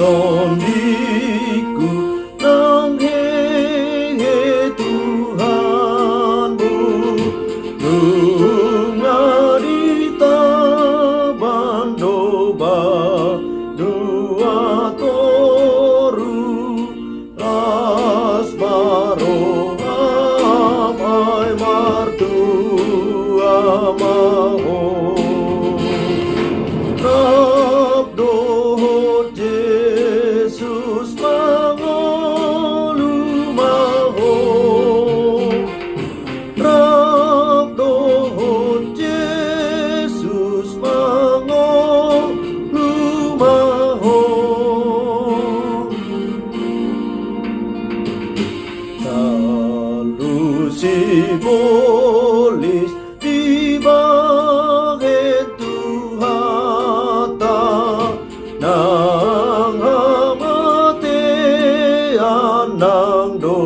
Toniku nang hehe Tuhanmu nungarita bandoba dua toru asmaro amai martu amaho Rabdo Jesus mangolu maho Rabdo Jesus mangolu maho Lalu simbolis di baget nang hamate anang do